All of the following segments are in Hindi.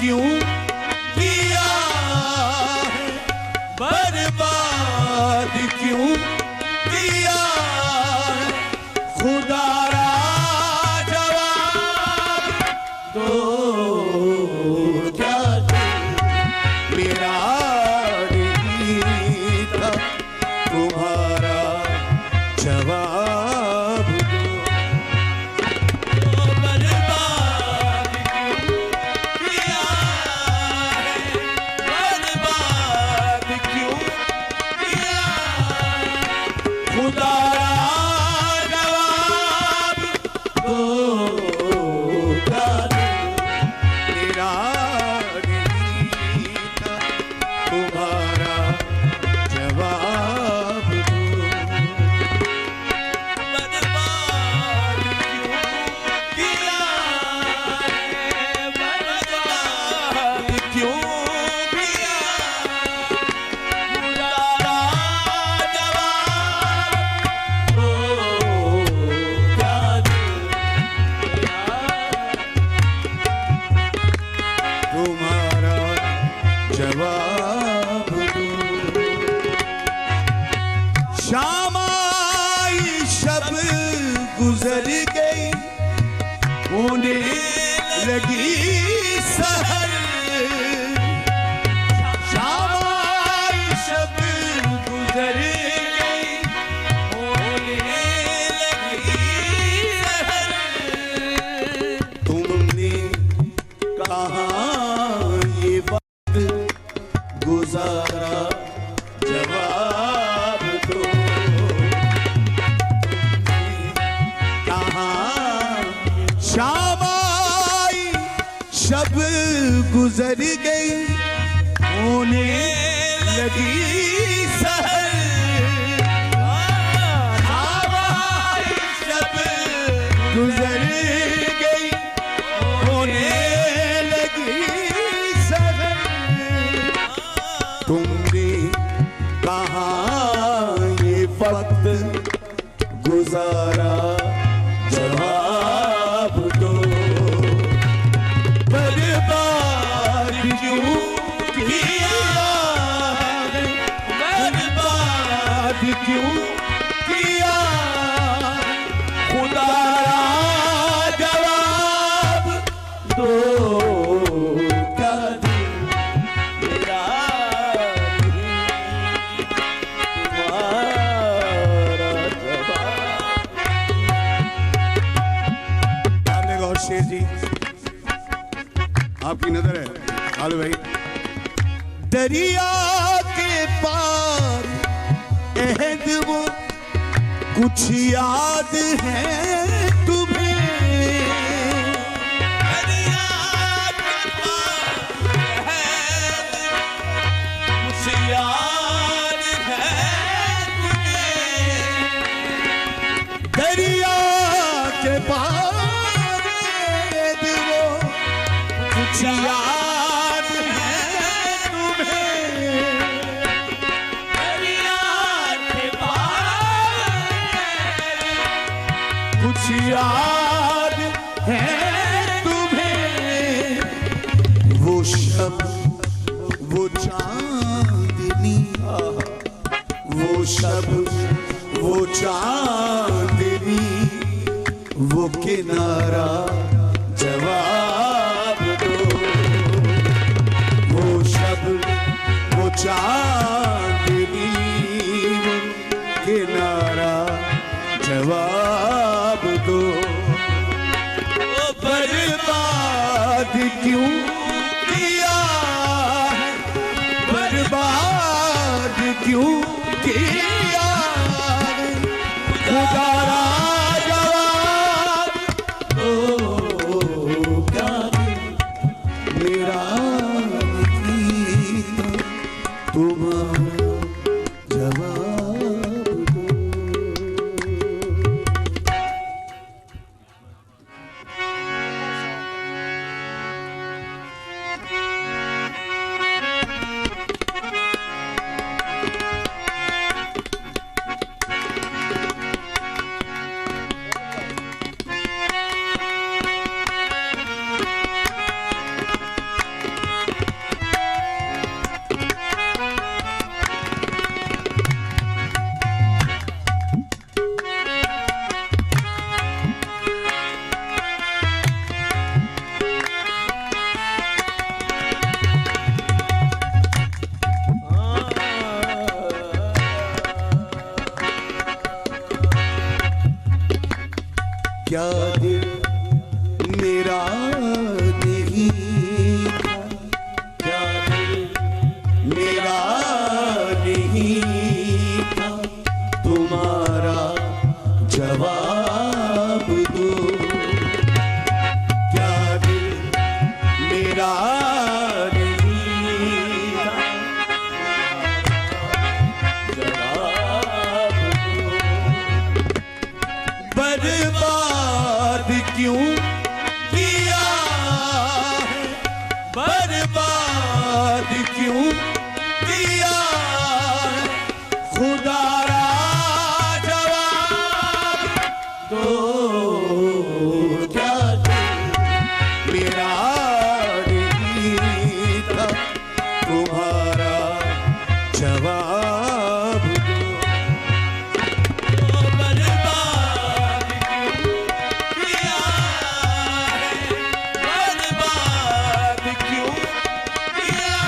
क्यों किया है, बर्बाद क्यों किया है, खुदारा जवाब दो। क्या मेरा नहीं था, तुम्हारा जवाब दो। बर्बाद क्यों किया है, बर्बाद क्यों किया, खुदारा जवाब दो। क्या मेरा नहीं था, तुम्हारा जवाब दो। बर्बाद क्यों किया है, बर्बाद क्यों किया, खुदारा जवाब दो। क्या तुम्हारा जवाब दो। शाम आई शब गुजर गई, होने लगी सहर। शाम आई शब गुजर गई, होने लगी सहर। तुमने कहाँ ये वक्त गुजारा, जवाब दो। कहाँ शाम आई शब गुजर गई, होने लगी सहर। शाम आई शब गुजर गई, होने लगी सहर। तुमने कहाँ ये वक्त गुजारा, जवाब दो। बर्बाद क्यों किया है, बर्बाद क्यों किया, खुदारा जवाब दो। क्या मेरा नहीं, तुम्हारा जवाब। आपने गौर शेर जी, आपकी नजर है आलू भाई। दरिया के पार अहद वो कुछ याद है तुम्हें। दरिया के पार अहद कुछ याद है तुम्हें। दरिया के पार अहद वो कुछ याद है तुम्हें। दरिया के पार कुछ याद है तुम्हें। वो शब, वो चांदनी, वो शब, वो चांदनी, वो किनारा, जवाब दो। वो शब, वो चांदनी, वो किनारा, जवाब दो। बर्बाद क्यों किया है, बर्बाद क्यों किया है, खुदारा जवाब दो। क्या मेरा नहीं था, तुम्हारा जवाब दो। क्या दिल मेरा नहीं था, क्या दिल मेरा नहीं था, तुम्हारा जवाब दो। क्या दिल मेरा नहीं था, जवाब दो। बर्बाद क्यों किया है, बर्बाद क्यों किया है, खुदारा जवाब दो। क्या मेरा नहीं था, तुम्हारा जवाब दो। बर्बाद किया है, बर्बाद क्यों किया,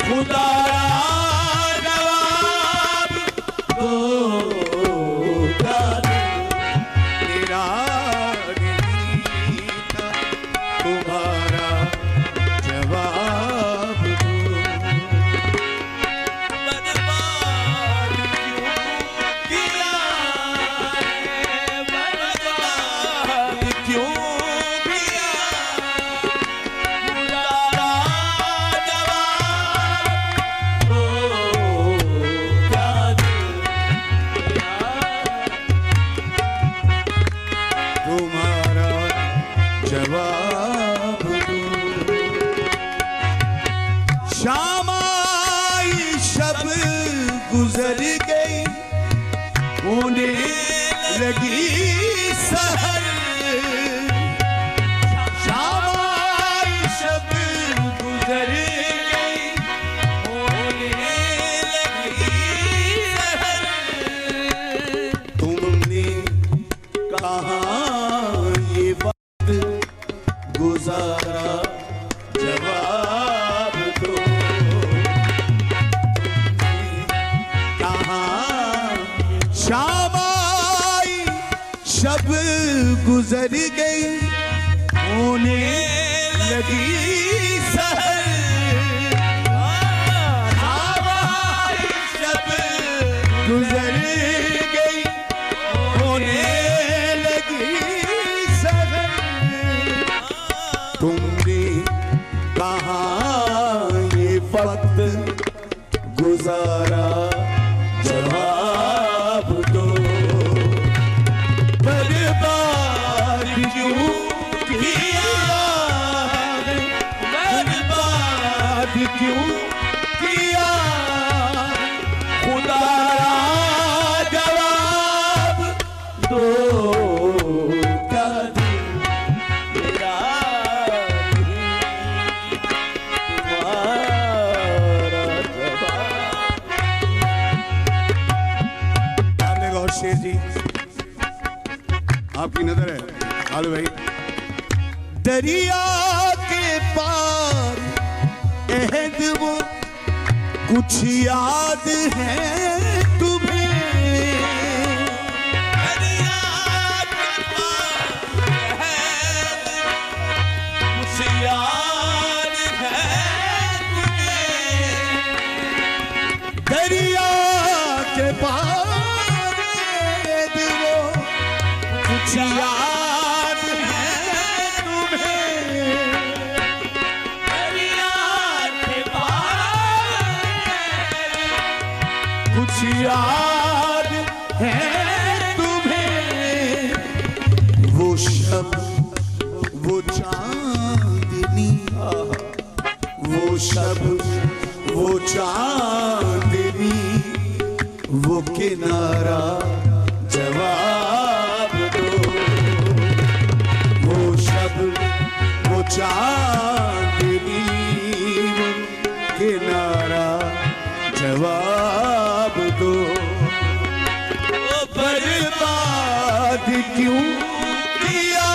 खुदारा जवाब दो। क्या मेरा नहीं था, तुम्हारा जवाब दो। बर्बाद क्यों किया है, बर्बाद क्यों किया, खुदारा जवाब दो। क्या तुम्हारा जवाब दो। शाम आई शब गुजर गई, होने लगी सहर। शाम आई शब गुजर गई, होने लगी सहर। तुमने कहाँ ये वक्त गुजारा, जवाब दो। कहाँ शाम आई शब गुजर गई, होने लगी सहर। शाम आई शब गुजर गई, होने लगी सहर। तुमने कहाँ ये वक्त गुजारा, जवाब दो। बर्बाद क्यों किया है, बर्बाद क्यों किया, खुदारा जवाब दो। क्या मेरा शेर जी आपकी नजर है आलू भाई। दरिया के पार अहद वो कुछ याद है तुम्हें, दरिया के पार अहद कुछ याद है तुम्हें, दरिया के पार कुछ याद है तुम्हें, दरिया के पार कुछ याद है तुम्हें। वो शब वो चांदनी, वो शब वो चांदनी, वो किनारा, जवाब दो। वो शब वो चांदनी, वो किनारा, जवाब दो। बर्बाद क्यों किया